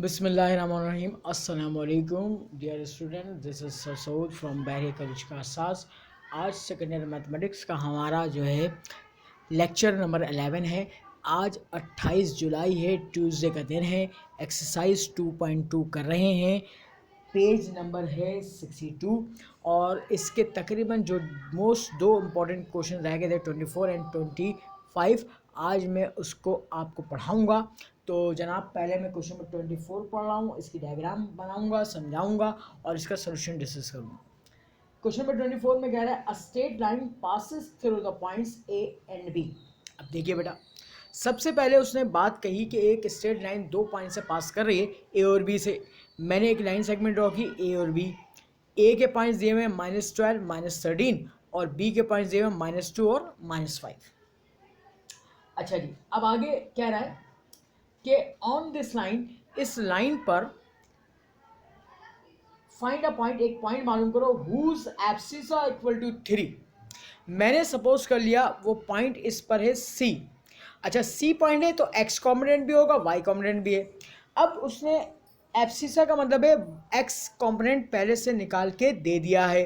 बिस्मिल्लाहिर्रहमानिर्रहीम। अस्सलाम वालेकुम dear student, this is Saud from Bairia college का सास। आज सेकेंड ईयर मैथमेटिक्स का हमारा जो है लेक्चर नंबर 11 है। आज 28 जुलाई है, ट्यूसडे का दिन है। एक्सरसाइज 2.2 कर रहे हैं। पेज नंबर है 62 और इसके तकरीबन जो मोस्ट दो इम्पॉर्टेंट क्वेश्चन रह गए थे 24 एंड 25, आज मैं उसको आपको पढ़ाऊंगा। तो जनाब, पहले मैं क्वेश्चन नंबर 24 पढ़ रहा हूँ, इसकी डायग्राम बनाऊंगा, समझाऊंगा और इसका सोल्यूशन डिस्कस करूँगा। क्वेश्चन नंबर 24 में कह रहा है a straight line passes through the points A and B. अब देखिए बेटा, सबसे पहले उसने बात कही कि एक स्ट्रेट लाइन दो पॉइंट से पास कर रही है, ए और बी से। मैंने एक लाइन सेगमेंट ड्रॉ की, ए और बी। ए के पॉइंट्स दिए हुए -12 -13 और बी के पॉइंट्स दिए हुए -2 और -5। अच्छा जी, अब आगे कह रहा है कि ऑन दिस लाइन, इस लाइन पर फाइंड अ पॉइंट, एक पॉइंट मालूम करो हुज एब्सिसा इक्वल टू 3। मैंने सपोज कर लिया वो पॉइंट इस पर है सी। अच्छा, सी पॉइंट है तो एक्स कॉम्पोनेंट भी होगा, वाई कॉम्पोनेंट भी है। अब उसने एब्सिसा का मतलब है एक्स कॉम्पोनेंट पहले से निकाल के दे दिया है,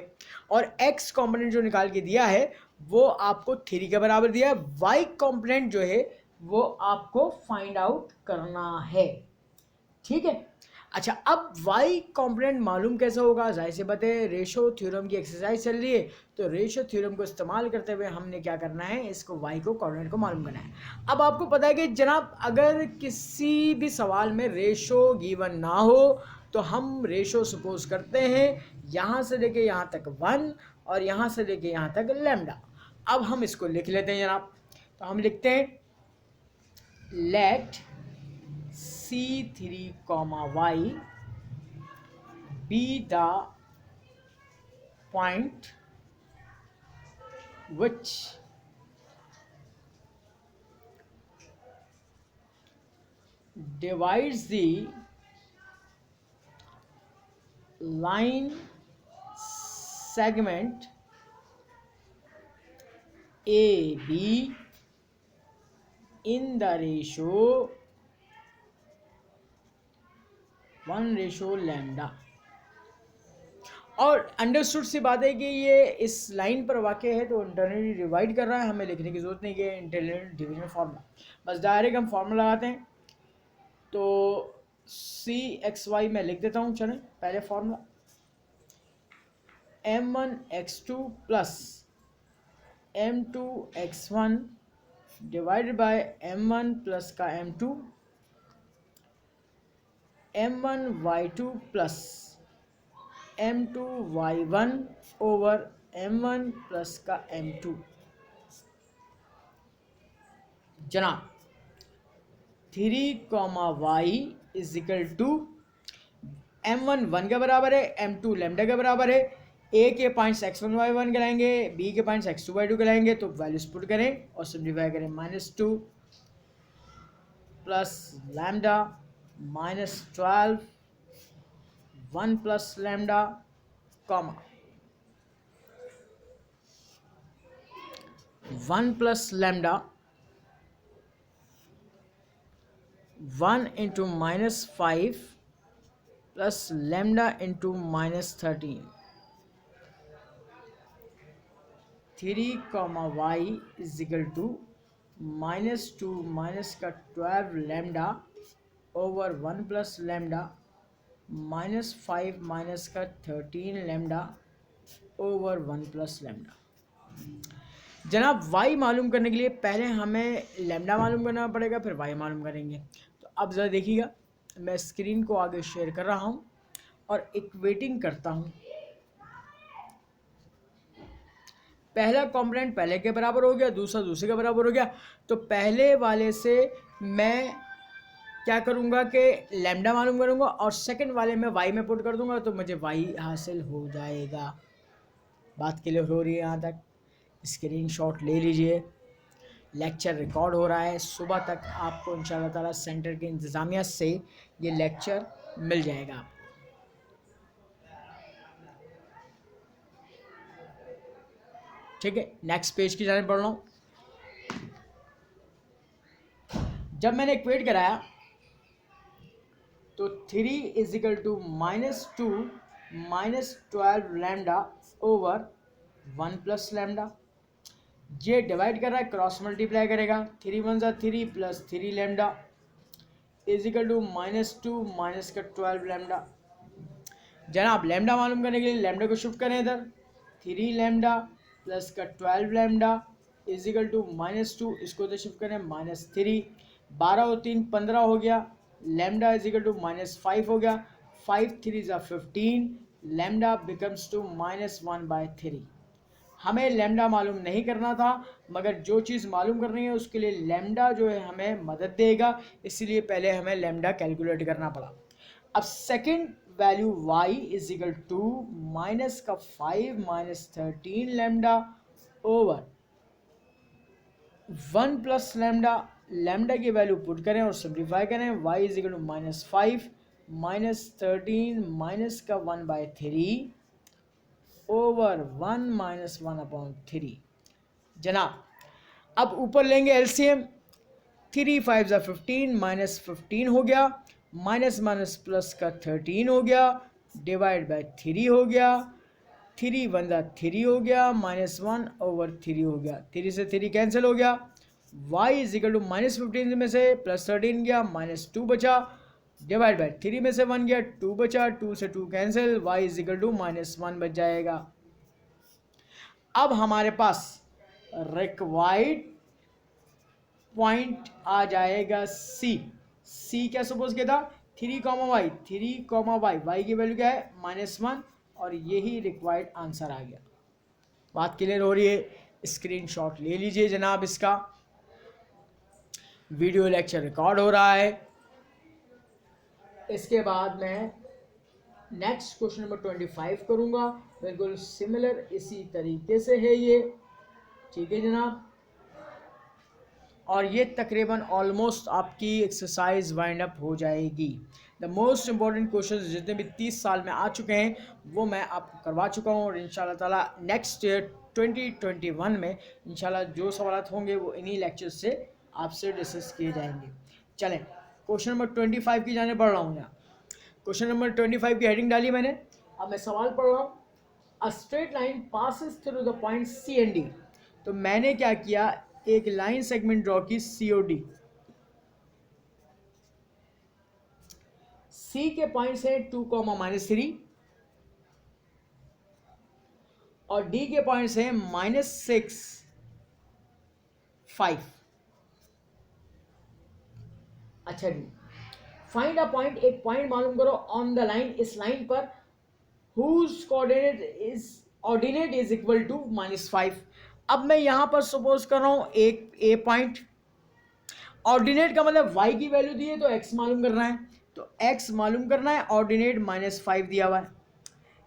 और एक्स कॉम्पोनेंट जो निकाल के दिया है वो आपको 3 के बराबर दिया है। वाई कॉम्पोनेंट जो है वो आपको फाइंड आउट करना है, ठीक है। अच्छा, अब y कॉम्पोनेंट मालूम कैसे होगा? जाहिर सी बात है, रेशो थ्योरम की एक्सरसाइज चल रही है, तो रेशो थ्योरम को इस्तेमाल करते हुए हमने क्या करना है, इसको y को कॉर्डिनेट को मालूम करना है। अब आपको पता है कि जनाब, अगर किसी भी सवाल में रेशो गिवन ना हो तो हम रेशो सपोज करते हैं यहाँ से लेके यहाँ तक 1 और यहाँ से लेके यहाँ तक लैम्डा। अब हम इसको लिख लेते हैं जनाब। तो हम लिखते हैं late C3, y be the point which divides the line segment AB in the ratio 1:λ। और अंडरस्टूड सी बात है कि ये इस लाइन पर वाक़ है तो इंटरनली डिवाइड कर रहा है, हमें लिखने की ज़रूरत नहीं कि इंटरनल डिवीजन फार्मूला, बस डायरेक्ट हम फार्मूला लगाते हैं। तो CXY मैं लिख देता हूँ। चलें, पहले formula M1x2 plus M2x1 divided by M1 plus का M2, M1y2 plus M2y1 over M1 plus का M2। जनाब, 3, y is equal to M1 1 के बराबर है, M2 लैम्डा के बराबर है। ए के पॉइंट्स x1 y1 कराएंगे, बी के पॉइंट्स x2 y2 कराएंगे, तो वैल्यूज पुट करें और सिम्प्लीफाई करें। -2 plus lambda -12 1 plus lambda comma 1 plus lambda 1 into -5 plus lambda into -13। 3, y is equal to -2 minus का 12 lambda over 1 plus lambda -5 minus का 13 lambda over 1 plus lambda. जनाब, y मालूम करने के लिए पहले हमें लैम्डा मालूम करना पड़ेगा, फिर y मालूम करेंगे। तो अब ज़रा देखिएगा, मैं स्क्रीन को आगे शेयर कर रहा हूँ और इक्वेटिंग करता हूँ। पहला कॉम्पोनेंट पहले के बराबर हो गया, दूसरा दूसरे के बराबर हो गया। तो पहले वाले से मैं क्या करूँगा कि लैम्डा मालूम करूँगा और सेकंड वाले में y में पुट कर दूँगा, तो मुझे y हासिल हो जाएगा। बात क्लियर हो रही है यहाँ तक? स्क्रीनशॉट ले लीजिए। लेक्चर रिकॉर्ड हो रहा है, सुबह तक आपको इंशाल्लाह ताला सेंटर के इंतज़ामिया से ये लेक्चर मिल जाएगा आपको। ठीक है, नेक्स्ट पेज की जाने पढ़ रहा हूँ। जब मैंने इक्वेट कराया तो 3 is equal to -2 -12 lambda over 1 plus lambda. ये डिवाइड कर रहा है, क्रॉस मल्टीप्लाई करेगा, 3 1 जा 3 plus 3 lambda is equal to -2 minus का 12 लैम्डा। जनाब लैम्डा मालूम करने के लिए लैम्डा को शिफ्ट करें इधर, 3 लैम्डा प्लस का 12 लैम्डा इज इक्वल टू -2, इसको तो शिफ्ट करें -3, 12 और 3 15 हो गया, लैम्डा इज इक्वल टू -5 हो गया, 5 3 ज़ा 15, लैम्डा बिकम्स टू -1/3। हमें लैम्डा मालूम नहीं करना था, मगर जो चीज़ मालूम करनी है उसके लिए लैम्डा जो है हमें मदद देगा, इसलिए पहले हमें लैम्डा कैलकुलेट करना पड़ा। अब second value y is equal to minus का 5 -13 lambda over 1 plus lambda. Lambda की वैल्यू पुट करें और सिंप्लीफाई करें, y is equal to -5 -13 minus का 1/3 ओवर 1 -1/3। जनाब अब ऊपर लेंगे एलसीएम, 3 5 ज़ा 15 -15 हो गया, माइनस माइनस प्लस का 13 हो गया, डिवाइड बाय 3 हो गया, 3 1 ज़ा 3 हो गया, -1/3 हो गया, 3 से 3 कैंसिल हो गया, y इज इक्वल टू -15 में से +13 गया, -2 बचा, डिवाइड बाय 3 में से 1 गया, 2 बचा, 2 से 2 cancel, y is equal to -1 बच जाएगा। अब हमारे पास रिक्वायर्ड पॉइंट आ जाएगा सी क्या सपोज किया था, 3 वाई, 3 वाई, वाई की वैल्यू क्या है -1, और यही रिक्वायर्ड आंसर आ गया। बात क्लियर हो रही है? स्क्रीनशॉट ले लीजिए जनाब, इसका वीडियो लेक्चर रिकॉर्ड हो रहा है। इसके बाद मैं नेक्स्ट क्वेश्चन नंबर 25 करूंगा, बिल्कुल सिमिलर इसी तरीके से है ये, ठीक है जनाब। और ये तकरीबन ऑलमोस्ट आपकी एक्सरसाइज वाइंड अप हो जाएगी। द मोस्ट इम्पॉर्टेंट क्वेश्चंस जितने भी 30 साल में आ चुके हैं वो मैं आपको करवा चुका हूँ, और इंशाल्लाह ताला नेक्स्ट ईयर 2021 में इंशाल्लाह जो सवाल होंगे वो इन्हीं लेक्चर से आपसे डिस्कस किए जाएंगे। चलें क्वेश्चन नंबर 25 की जाने पढ़ रहा हूँ यहाँ। क्वेश्चन नंबर 25 की हेडिंग डाली मैंने, अब मैं सवाल पढ़ रहा हूँ। A straight line passes through the point C and D. तो मैंने क्या किया, एक लाइन सेगमेंट ड्रॉ की COD। सी के पॉइंट्स है 2, -3 और डी के पॉइंट्स है -6 5। अच्छा जी, फाइंड अ पॉइंट, एक पॉइंट मालूम करो ऑन द लाइन, इस लाइन पर whose ordinate is equal to -5। अब मैं यहां पर सपोज कर रहा हूं एक ए पॉइंट, ऑर्डिनेट का मतलब y की वैल्यू दी है तो x मालूम करना है, तो x मालूम करना है, ऑर्डिनेट -5 दिया हुआ है।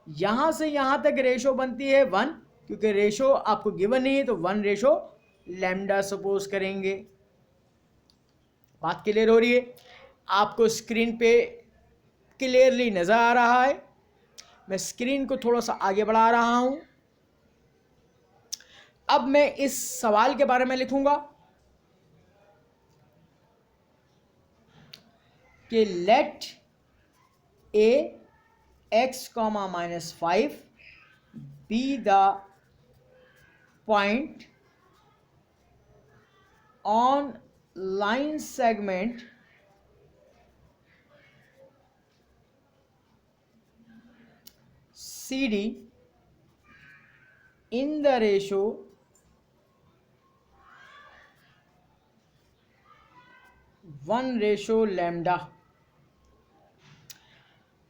यहां से यहां तक रेशो बनती है 1, क्योंकि रेशो आपको गिवन नहीं है, तो 1 रेशो लैम्डा सपोज करेंगे। बात क्लियर हो रही है? आपको स्क्रीन पे क्लियरली नजर आ रहा है? मैं स्क्रीन को थोड़ा सा आगे बढ़ा रहा हूं। अब मैं इस सवाल के बारे में लिखूंगा कि late A x, -5 be the point on line segment CD in the ratio 1:λ।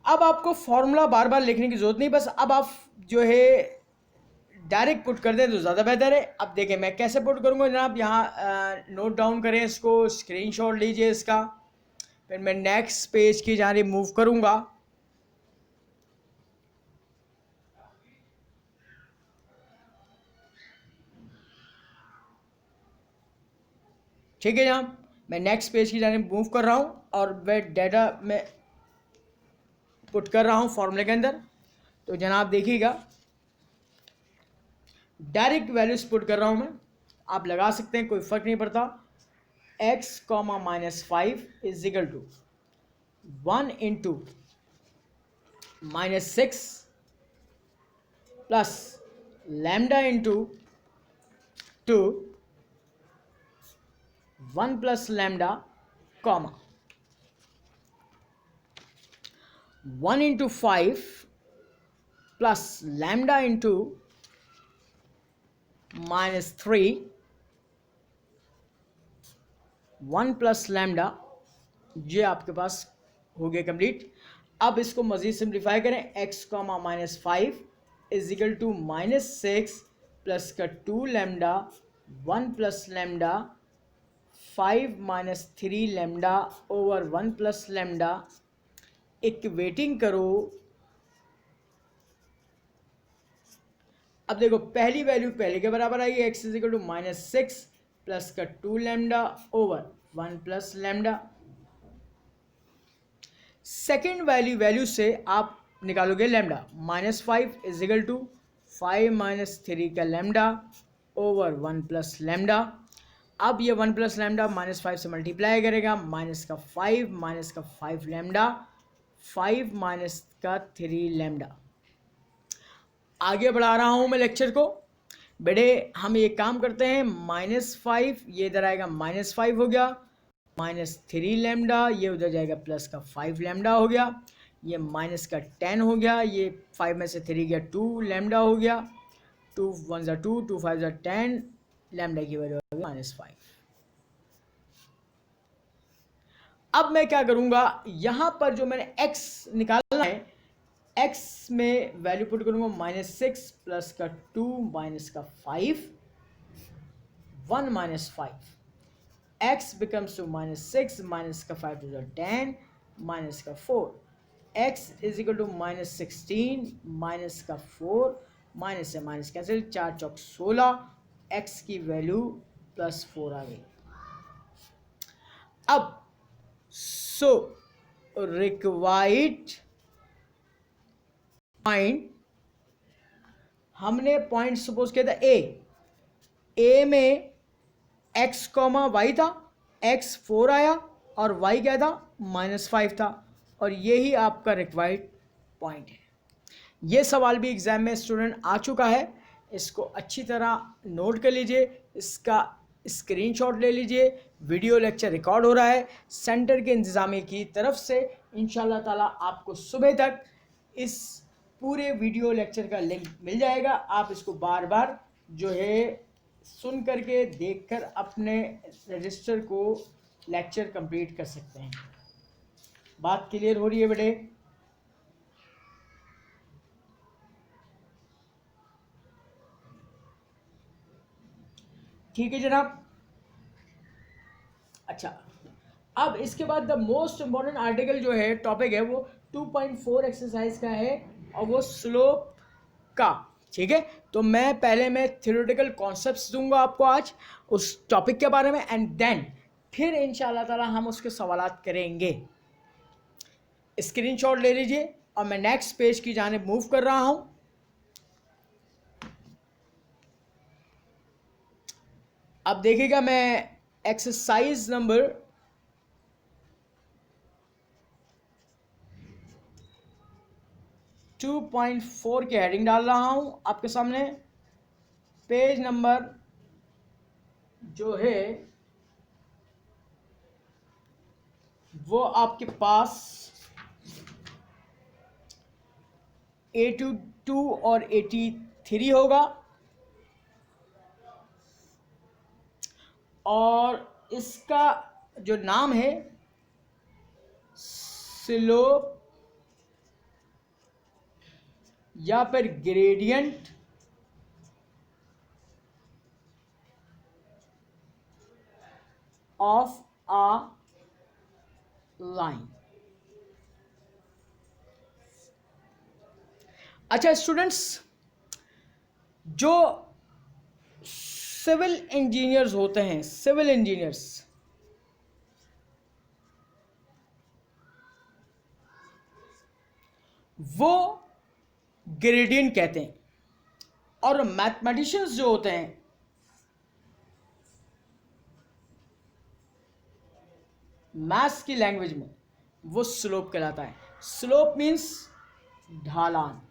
अब आपको फॉर्मूला बार बार लिखने की जरूरत नहीं, बस अब आप जो है डायरेक्ट पुट कर दें तो ज़्यादा बेहतर है। अब देखें मैं कैसे पुट करूँगा जनाब, यहाँ नोट डाउन करें इसको, स्क्रीनशॉट लीजिए इसका, फिर मैं नेक्स्ट पेज की जानिब मूव करूँगा। ठीक है जनाब, मैं नेक्स्ट पेज की जानिब मूव कर रहा हूँ और वह डाटा में पुट कर रहा हूँ फॉर्मूले के अंदर। तो जनाब देखिएगा, डायरेक्ट वैल्यूज पुट कर रहा हूँ मैं, आप लगा सकते हैं, कोई फ़र्क नहीं पड़ता। x, -5 is equal to 1 into minus 6 plus lambda into 2 1 plus lambda comma 1 into 5 plus lambda into minus 3 1 plus lambda, ये आपके पास हो गया कंप्लीट। अब इसको मज़ीद सिंप्लीफाई करें, x comma minus 5 is equal to minus 6 plus का 2 lambda 1 plus lambda 5 minus 3 lambda over 1 plus lambda. Equating करो। अब देखो पहली वैल्यू पहले के बराबर आई, x is equal to minus 6 plus का 2 lambda over 1 plus lambda. Second value से आप निकालोगे lambda, minus 5 is equal to 5 minus 3 का लैम्डा ओवर 1 प्लस लैम्डा। अब ये 1 प्लस लैम्डा माइनस 5 से मल्टीप्लाई करेगा, माइनस का 5 लैम्डा 5 माइनस का 3 लैम्डा। आगे बढ़ा रहा हूँ मैं लेक्चर को। बेटे हम ये काम करते हैं, -5 ये इधर आएगा -5 हो गया, -3 लैम्डा ये उधर जाएगा प्लस का 5 लैम्डा हो गया, ये माइनस का 10 हो गया, ये 5 में से 3 गया 2 लैम्डा हो गया, 2 1 ज़ा 2 2 5 ज़ा 10 लैम्डा की वैल्यू हो गई -5। अब मैं क्या करूँगा, यहाँ पर जो मैंने x निकालना है, x में वैल्यू पुट करूंगा -6 प्लस का 2 माइनस का 5 1 minus 5 x becomes to -6 minus का 5 to the 10 माइनस का 4 x is equal to -16 minus का 4 माइनस से माइनस कैंसिल 4 चौक 16 x की वैल्यू +4 आ गई। अब सो रिक्वायर्ड पॉइंट, हमने पॉइंट सपोज किया था ए में x कॉमा वाई था, x 4 आया और y क्या था -5 था, और यही आपका रिक्वायर्ड पॉइंट है। ये सवाल भी एग्जाम में स्टूडेंट आ चुका है, इसको अच्छी तरह नोट कर लीजिए, इसका स्क्रीनशॉट ले लीजिए। वीडियो लेक्चर रिकॉर्ड हो रहा है सेंटर के इंतज़ामिया की तरफ से। इंशाल्लाह ताला आपको सुबह तक इस पूरे वीडियो लेक्चर का लिंक मिल जाएगा। आप इसको बार बार जो है सुन करके देख कर अपने रजिस्टर को लेक्चर कंप्लीट कर सकते हैं। बात क्लियर हो रही है बेटे? ठीक है जनाब। अच्छा, अब इसके बाद द मोस्ट इम्पॉर्टेंट आर्टिकल जो है टॉपिक है वो 2.4 एक्सरसाइज का है और वो स्लोप का। ठीक है, तो मैं पहले थ्योरेटिकल कॉन्सेप्ट्स दूंगा आपको आज उस टॉपिक के बारे में, एंड देन फिर इंशाल्लाह ताला हम उसके सवालात करेंगे। स्क्रीनशॉट ले लीजिए और मैं नेक्स्ट पेज की जानिब मूव कर रहा हूं। अब देखिएगा मैं एक्सरसाइज नंबर 2.4 की हेडिंग डाल रहा हूं आपके सामने। पेज नंबर जो है वो आपके पास 82 और 83 होगा, और इसका जो नाम है स्लोप या फिर ग्रेडियंट ऑफ आ लाइन। अच्छा स्टूडेंट्स, जो सिविल इंजीनियर्स होते हैं, सिविल इंजीनियर्स, वो ग्रेडियंट कहते हैं, और मैथमेटिशियंस जो होते हैं मैथ्स की लैंग्वेज में वो स्लोप कहलाता है। स्लोप मीन्स ढालान,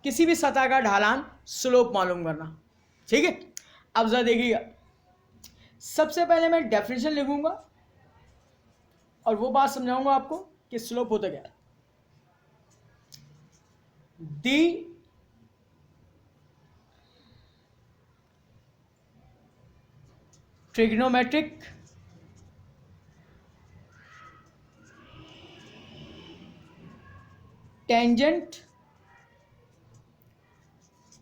किसी भी सतह का ढालान स्लोप मालूम करना। ठीक है, अब जरा देखिएगा, सबसे पहले मैं डेफिनेशन लिखूंगा और वो बात समझाऊंगा आपको कि स्लोप होता क्या है। The trigonometric tangent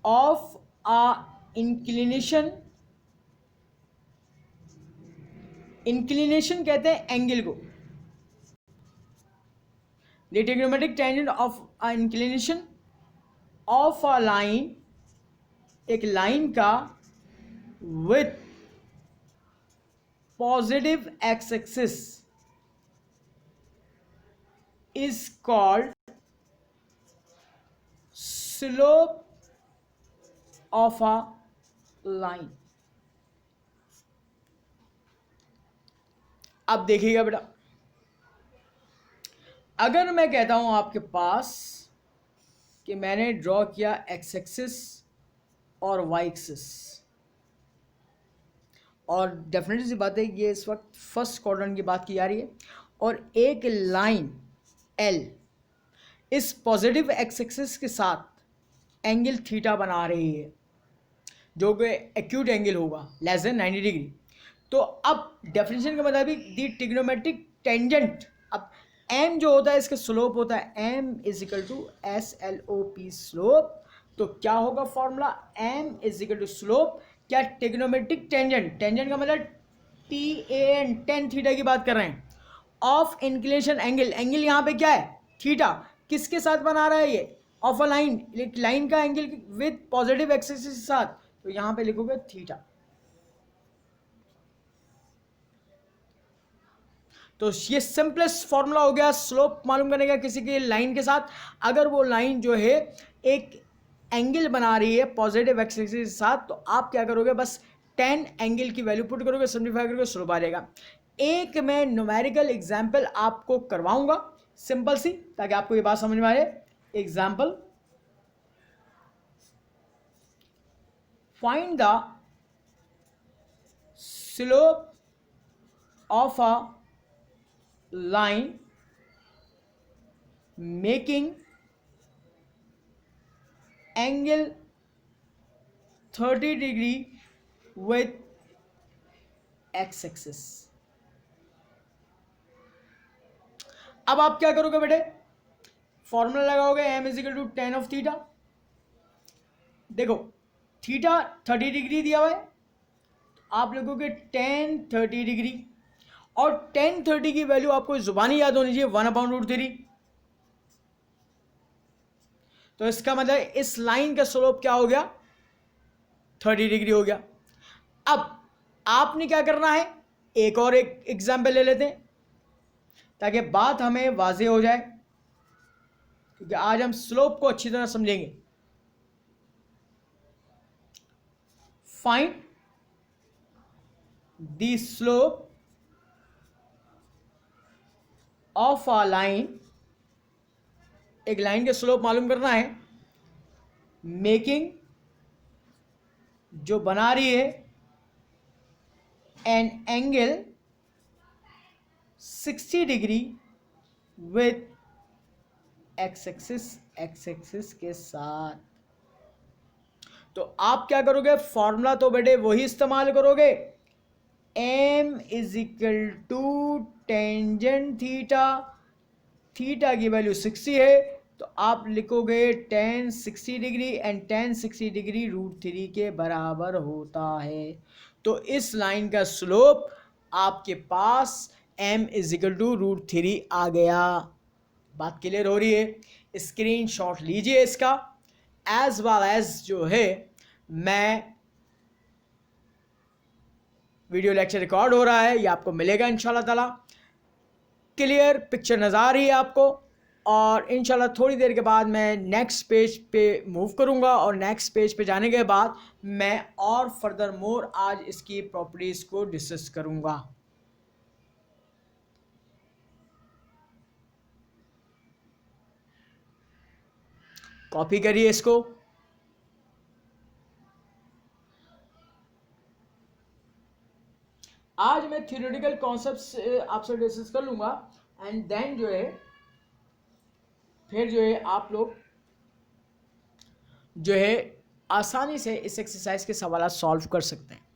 of a inclination, inclination कहते हैं एंगल को, the trigonometric tangent of a inclination of a line, एक लाइन का with positive x axis is called slope of a line. अब देखिएगा बेटा, अगर मैं कहता हूं आपके पास कि मैंने ड्रॉ किया एक्स एक्सिस और वाई एक्सिस, और डेफिनेटली सी बात है ये इस वक्त फर्स्ट क्वाड्रेंट की बात की जा रही है, और एक लाइन एल इस पॉजिटिव एक्स एक्सिस के साथ एंगल थीटा बना रही है, जो कि एक्यूट एंगल होगा लेस देन 90 डिग्री। तो अब डेफिनेशन के मुताबिक दी ट्रिग्नोमेट्रिक टेंजेंट, अब एम जो होता है इसका स्लोप होता है M is equal to S L O P slope. तो क्या होगा formula, M is equal to slope, क्या ट्रिग्नोमेट्रिक टेंजेंट, टेंजेंट का मतलब T A N, tan theta की बात कर रहे हैं, ऑफ इंक्लिनेशन एंगल, एंगल यहाँ पे क्या है थीटा, किसके साथ बना रहा है ये, ऑफ अ लाइन, लाइन का एंगल विद पॉजिटिव एक्सिस के साथ, तो यहाँ पे लिखोगे थीटा। तो ये सिंपलेस्ट फॉर्मूला हो गया स्लोप मालूम करने का किसी की लाइन के साथ। अगर वो लाइन जो है एक एंगल बना रही है पॉजिटिव एक्सिस के साथ, तो आप क्या करोगे, बस 10 एंगल की वैल्यू पुट करोगे, सिंप्लीफाई करोगे, स्लोप आ जाएगा। एक मैं न्यूमेरिकल एग्जाम्पल आपको करवाऊंगा सिंपल सी, ताकि आपको ये बात समझ में आए। Example, find the slope of a line making angle 30 degree with x axis। अब आप क्या करोगे बेटे, फॉर्मूला लगाओगे m is equal to tan of theta. देखो थीटा 30 डिग्री दिया हुआ है, आप लिखोगे टेन 30 डिग्री, और 10-30 की वैल्यू आपको जुबानी याद होनी चाहिए 1/√3। तो इसका मतलब इस लाइन का स्लोप क्या हो गया, 30 डिग्री हो गया। अब आपने क्या करना है, एक और एक एग्जाम्पल ले लेते हैं ताकि बात हमें वाजे हो जाए, क्योंकि आज हम स्लोप को अच्छी तरह समझेंगे। Find the slope of a line, एक लाइन के स्लोप मालूम करना है, मेकिंग जो बना रही है an angle 60 degree with x axis के साथ। तो आप क्या करोगे, फॉर्मूला तो बेटे वही इस्तेमाल करोगे, m is equal to tangent theta, theta की वैल्यू 60 है, तो आप लिखोगे tan 60 degree, and tan 60 degree √3 के बराबर होता है। तो इस लाइन का स्लोप आपके पास m इज इक्वल टू √3 आ गया। बात क्लियर हो रही है, स्क्रीन शॉट लीजिए इसका, एज वेल एज जो है मैं वीडियो लेक्चर रिकॉर्ड हो रहा है, ये आपको मिलेगा इंशाल्लाह ताला, क्लियर पिक्चर नज़र आ रही है आपको। और इंशाल्लाह थोड़ी देर के बाद मैं नेक्स्ट पेज पे मूव करूंगा, और नेक्स्ट पेज पे जाने के बाद मैं और फर्दर मोर आज इसकी प्रॉपर्टीज़ को डिस्कस करूंगा। कॉपी करिए इसको। आज मैं थ्योरेटिकल कॉन्सेप्ट्स आपसे डिस्कस कर लूंगा एंड देन जो है फिर जो है आप लोग जो है आसानी से इस एक्सरसाइज के सवाल सॉल्व कर सकते हैं।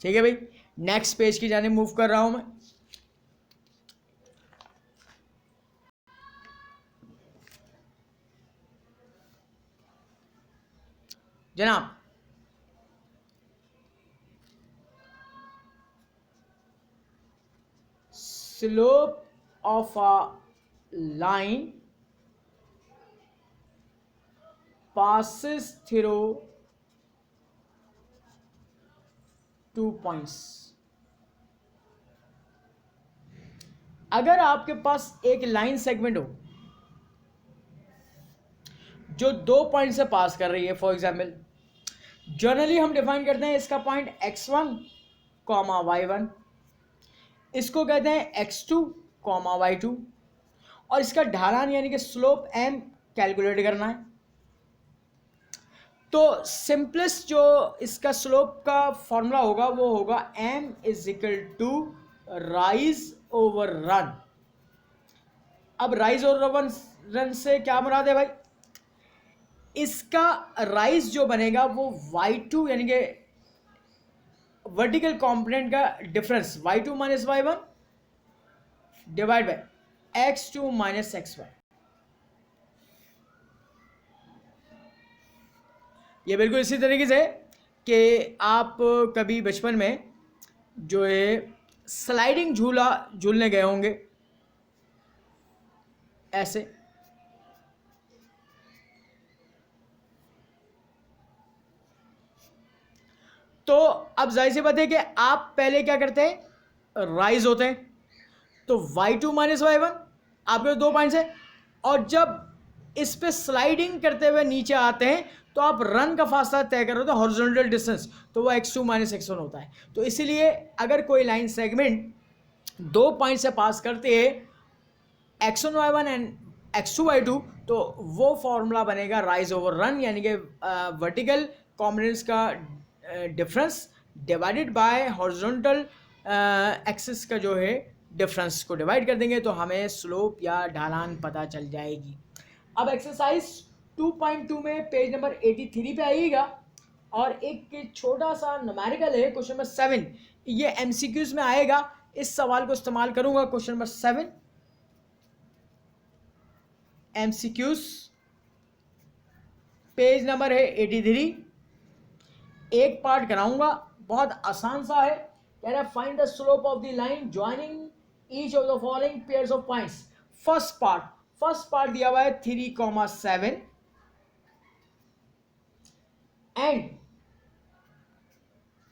ठीक है भाई, नेक्स्ट पेज की जाने मूव कर रहा हूं मैं। जनाब slope of a line passes through 2 points। अगर आपके पास एक लाइन सेगमेंट हो जो 2 पॉइंट से पास कर रही है, फॉर एग्जाम्पल जनरली हम डिफाइन करते हैं इसका पॉइंट x1 कॉमा y1, इसको कहते हैं x2 कॉमा y2, और इसका ढालान यानी कि स्लोप m कैलकुलेट करना है। तो सिंपलेस्ट जो इसका स्लोप का फॉर्मूला होगा वो होगा m is equal to rise over run. अब राइज ओवर रन से क्या मुराद है भाई? इसका राइज जो बनेगा वो y2 यानी कि वर्टिकल कंपोनेंट का difference y2 minus y1 divide by x2 minus xy। ये बिल्कुल इसी तरीके से कि आप कभी बचपन में जो है स्लाइडिंग झूला झूलने गए होंगे, ऐसे तो अब जाहिर सी बात है कि आप पहले क्या करते हैं, राइज होते हैं, तो y2 माइनस y1 आपके 2 पॉइंट्स है, और जब इस पे स्लाइडिंग करते हुए नीचे आते हैं तो आप रन का फासला तय कर रहे हो, हॉरिजॉन्टल डिस्टेंस, तो वो x2 माइनस x1 होता है। तो इसीलिए अगर कोई लाइन सेगमेंट 2 पॉइंट से पास करते हैं x1 y1 and x2 y2, तो वो फॉर्मूला बनेगा राइज ओवर रन, यानी कि वर्टिकल कॉम्पोनेंट्स का difference divided by horizontal axis का जो है डिफरेंस को डिवाइड कर देंगे तो हमें स्लोप या ढालान पता चल जाएगी। अब एक्सरसाइज 2.2 में पेज नंबर 83 पे आइएगा और एक छोटा सा न्यूमेरिकल है, क्वेश्चन नंबर 7। ये एमसीक्यूज में आएगा, इस सवाल को इस्तेमाल करूंगा। Question number 7 MCQs, page number है 83। एक पार्ट कराऊंगा, बहुत आसान सा है। कह रहा है find the slope of the line joining each of the following pairs of points. First part दिया हुआ है 3,7 एंड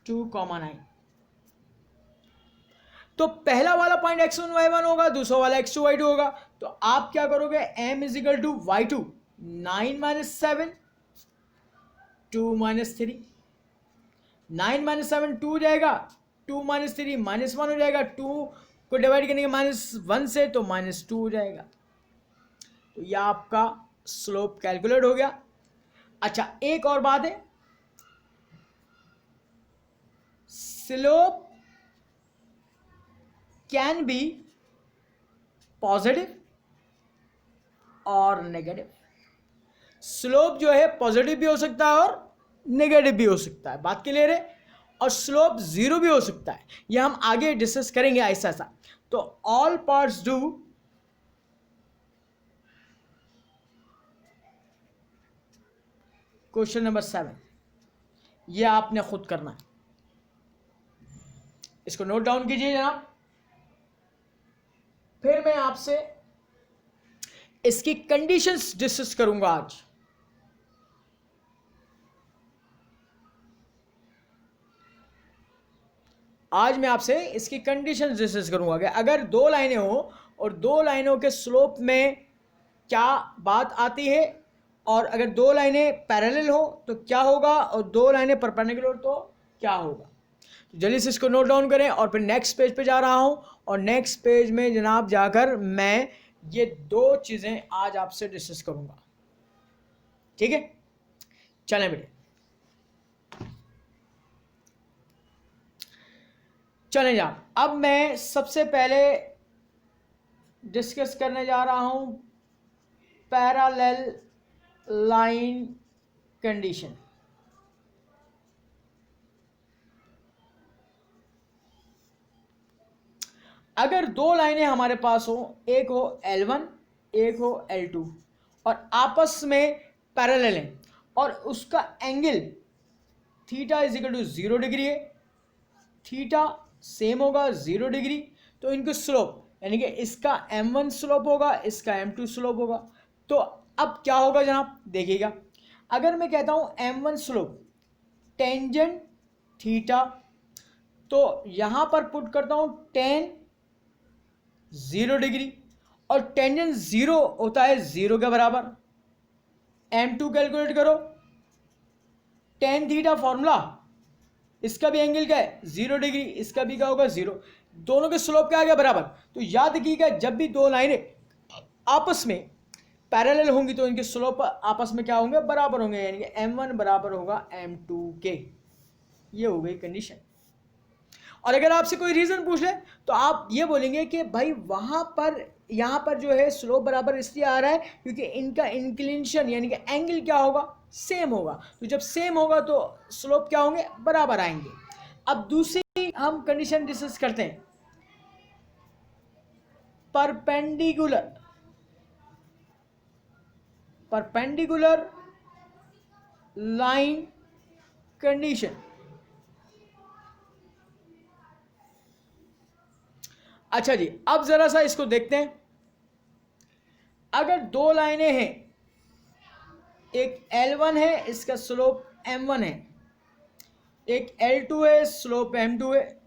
2,9। तो पहला वाला पॉइंट x1 y1 होगा, दूसरा वाला x2 y2 होगा। तो आप क्या करोगे, m is equal to y2 9 minus 7 2 minus 3, 9 minus 7 2 जाएगा, 2 माइनस 3 माइनस 1 हो जाएगा, 2 को डिवाइड करने के -1 से तो -2 हो जाएगा। तो यह आपका स्लोप कैलकुलेट हो गया। अच्छा, एक और बात है, स्लोप कैन बी पॉजिटिव और नेगेटिव। स्लोप जो है पॉजिटिव भी हो सकता है और नेगेटिव भी हो सकता है, बात क्लियर है। और स्लोप 0 भी हो सकता है, यह हम आगे डिस्कस करेंगे ऐसा ऐसा। तो all parts do question number 7, यह आपने खुद करना है, इसको नोट डाउन कीजिए जनाब। फिर मैं आपसे इसकी कंडीशंस डिस्कस करूंगा आज। आज मैं आपसे इसकी कंडीशंस डिस्कस करूंगा कि अगर 2 लाइनें हो और 2 लाइनों के स्लोप में क्या बात आती है, और अगर 2 लाइनें पैरेलल हो तो क्या होगा, और 2 लाइनें परपेंडिकुलर तो क्या होगा। तो जल्दी से इसको नोट डाउन करें। और फिर नेक्स्ट पेज पे जा रहा हूं, और नेक्स्ट पेज में जनाब जाकर मैं ये 2 चीज़ें आज आपसे डिस्कस करूंगा। ठीक है, चलें बेटे, चलें जा। अब मैं सबसे पहले डिस्कस करने जा रहा हूं पैरेलल लाइन कंडीशन। अगर दो लाइनें हमारे पास हो, एक हो L1 एक हो L2 और आपस में पैरेलल है और उसका angle theta is equal to 0 degree है, थीटा सेम होगा 0 डिग्री, तो इनको स्लोप यानी कि इसका m1 स्लोप होगा, इसका m2 स्लोप होगा। तो अब क्या होगा जनाब, देखिएगा, अगर मैं कहता हूं m1 स्लोप टेंजेंट थीटा, तो यहां पर पुट करता हूं टेन 0 डिग्री और टेंजेंट 0 होता है 0 के बराबर। m2 कैलकुलेट करो, टेन थीटा फॉर्मूला, इसका भी एंगल क्या है 0 डिग्री, इसका भी क्या होगा 0, दोनों के स्लोप क्या आ गया बराबर। तो याद रखिएगा जब भी दो लाइनें आपस में पैरेलल होंगी तो इनके स्लोप आपस में क्या होंगे, बराबर होंगे, यानी कि m1 बराबर होगा m2 के। ये हो गई कंडीशन। और अगर आपसे कोई रीजन पूछ ले तो आप ये बोलेंगे कि भाई वहां पर यहां पर जो है स्लोप बराबर इसलिए आ रहा है क्योंकि इनका इंक्लिनेशन यानी कि एंगल क्या होगा, सेम होगा। तो जब सेम होगा तो स्लोप क्या होंगे, बराबर आएंगे। अब दूसरी हम कंडीशन डिस्कस करते हैं, परपेंडिकुलर लाइन कंडीशन। अच्छा जी, अब जरा सा इसको देखते हैं। अगर दो लाइनें हैं, एक L1 है, इसका स्लोप m1 है, एक L2 है, स्लोप m2 है,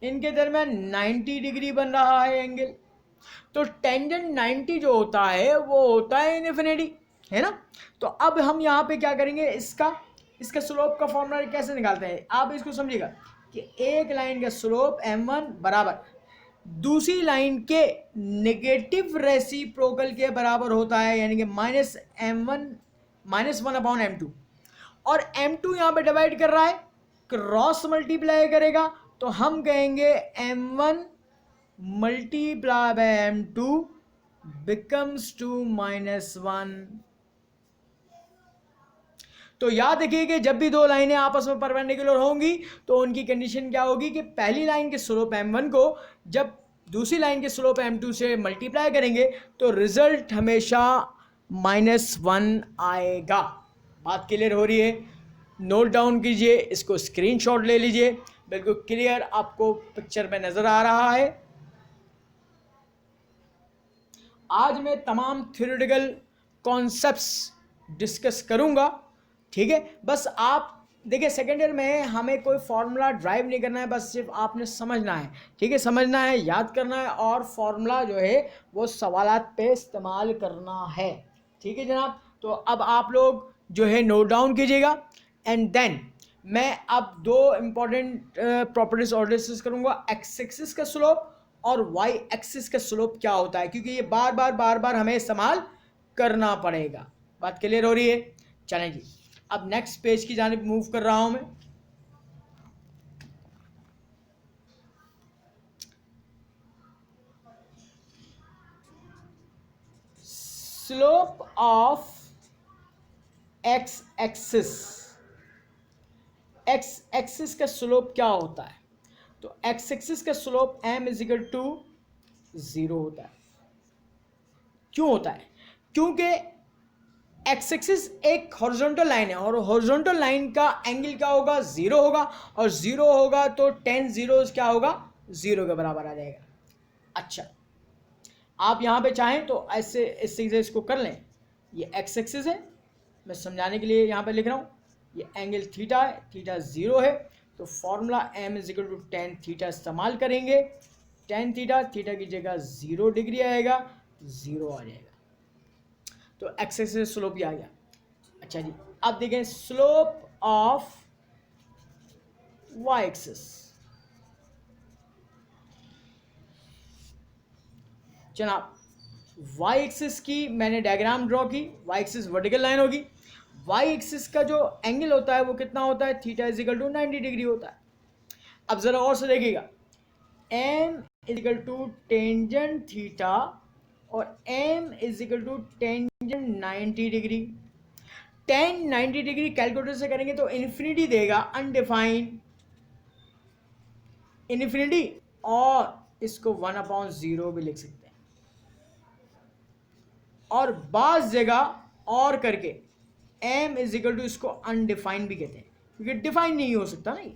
इनके दरमियान 90 डिग्री बन रहा है एंगल। तो टेंजेंट 90 जो होता है वो होता है इनफिनिटी, है ना। तो अब हम यहाँ पे क्या करेंगे, इसका स्लोप का फॉर्मूला कैसे निकालते हैं, आप इसको समझिएगा कि एक लाइन का स्लोप m1 बराबर दूसरी लाइन के नेगेटिव रेसिप्रोकल के बराबर होता है, यानी कि -1/m2, और m2 यहां पे डिवाइड कर रहा है, क्रॉस मल्टीप्लाई करेगा तो हम कहेंगे m1 multiply by m2 becomes to -1। तो याद रखिए कि जब भी दो लाइनें आपस में परपेंडिकुलर होंगी तो उनकी कंडीशन क्या होगी कि पहली लाइन के स्लोप m1 को जब दूसरी लाइन के स्लोप m2 से मल्टीप्लाई करेंगे तो रिजल्ट हमेशा -1 आएगा। बात क्लियर हो रही है, नोट डाउन कीजिए, इसको स्क्रीनशॉट ले लीजिए, बिल्कुल क्लियर आपको पिक्चर में नजर आ रहा है। आज मैं तमाम थ्योरेटिकल कॉन्सेप्ट्स डिस्कस करूंगा, ठीक है। बस आप देखिए सेकेंड ईयर में हमें कोई फॉर्मूला ड्राइव नहीं करना है, बस सिर्फ आपने समझना है, ठीक है, समझना है, याद करना है और फॉर्मूला जो है वो सवालात पे इस्तेमाल करना है, ठीक है जनाब। तो अब आप लोग जो है नोट डाउन कीजिएगा एंड देन मैं अब दो इंपॉर्टेंट प्रॉपर्टीज और डिस्कस करूंगा, एक्स एक्सिस का स्लोप और वाई एक्सिस का स्लोप क्या होता है, क्योंकि ये बार बार हमें इस्तेमाल करना पड़ेगा। बात क्लियर हो रही है, चलें जी, अब नेक्स्ट पेज की जानिब मूव कर रहा हूं मैं। Slope of x axis, x axis का स्लोप क्या होता है, तो एक्स एक्सिस का slope m is equal to 0 होता है। क्यों होता है, क्योंकि एक्स एक्सिस एक हॉरिजॉन्टल लाइन है और हॉरिजॉन्टल लाइन का एंगल क्या होगा, 0 होगा, और 0 होगा तो 10 जीरोस क्या होगा, 0 के बराबर आ जाएगा। अच्छा, आप यहाँ पे चाहें तो ऐसे इससे इसको कर लें, ये एक्स एक्सिस है, मैं समझाने के लिए यहाँ पे लिख रहा हूँ, ये एंगल थीटा है, थीटा 0 है, तो formula m is equal to tan theta इस्तेमाल करेंगे, टेन थीटा, थीटा की जगह 0 डिग्री आएगा, 0 आ जाएगा, तो एक्स एक्सिस स्लोप ही आ गया। अच्छा जी, अब देखें स्लोप ऑफ वाई एक्सिस, जनाब वाई एक्सिस की मैंने डायग्राम ड्रॉ की, वाई एक्सिस वर्टिकल लाइन होगी वाई एक्सिस का जो एंगल होता है वो कितना होता है, theta is equal to 90 degree होता है। अब जरा और से देखिएगा, M is equal to tangent theta और M is equal to tangent 90 degree. Ten 90 degree calculator से करेंगे तो इन्फिनिटी देगा, अनडिफाइंड इन्फिनिटी, और इसको 1/0 भी लिख सकते हैं। और बाज जगह और करके m इज इक्वल टू इसको अनडिफाइंड भी कहते हैं, क्योंकि डिफाइन नहीं हो सकता ना, ये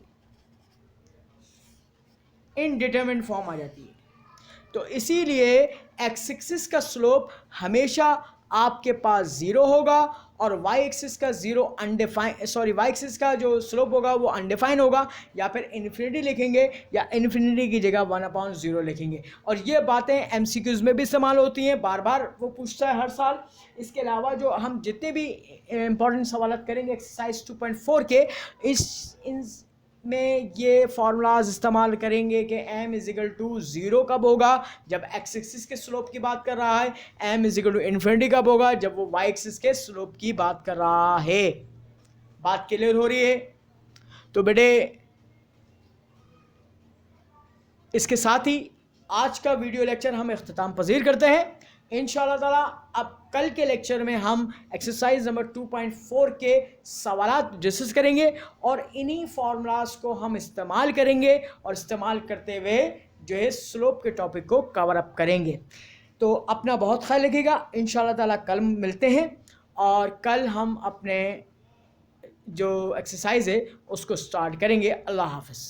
इनडिटरमिनेट फॉर्म आ जाती है। तो इसीलिए एक्स एक्सिस का स्लोप हमेशा आपके पास जीरो होगा और वाई एक्सिस का जीरो वाई एक्सिस का जो स्लोप होगा वो अनडिफाइन होगा, या फिर इन्फिनिटी लिखेंगे या इन्फिनिटी की जगह 1/0 लिखेंगे। और ये बातें एमसीक्यूज में भी इस्तेमाल होती हैं, बार बार वो पूछता है हर साल। इसके अलावा जो हम जितने भी इंपॉर्टेंट सवाल करेंगे एक्सरसाइज 2.4 के, इन में ये फार्मूलाज इस्तेमाल करेंगे कि m इज इक्वल टू 0 कब होगा, जब x एक्सिस के स्लोप की बात कर रहा है, m is equal to infinity कब होगा, जब वो y एक्सिस के स्लोप की बात कर रहा है। बात क्लियर हो रही है? तो बेटे इसके साथ ही आज का वीडियो लेक्चर हम इख्तिताम पजीर करते हैं इंशाअल्लाह ताला। अब कल के लेक्चर में हम एक्सरसाइज नंबर 2.4 के सवालात डिस्कस करेंगे और इन्हीं फार्मूलाज को हम इस्तेमाल करेंगे और इस्तेमाल करते हुए जो है स्लोप के टॉपिक को कवर अप करेंगे। तो अपना बहुत ख्याल रखिएगा, इंशाअल्लाह ताला कल मिलते हैं और कल हम अपने जो एक्सरसाइज है उसको स्टार्ट करेंगे। अल्लाह हाफ़िज़।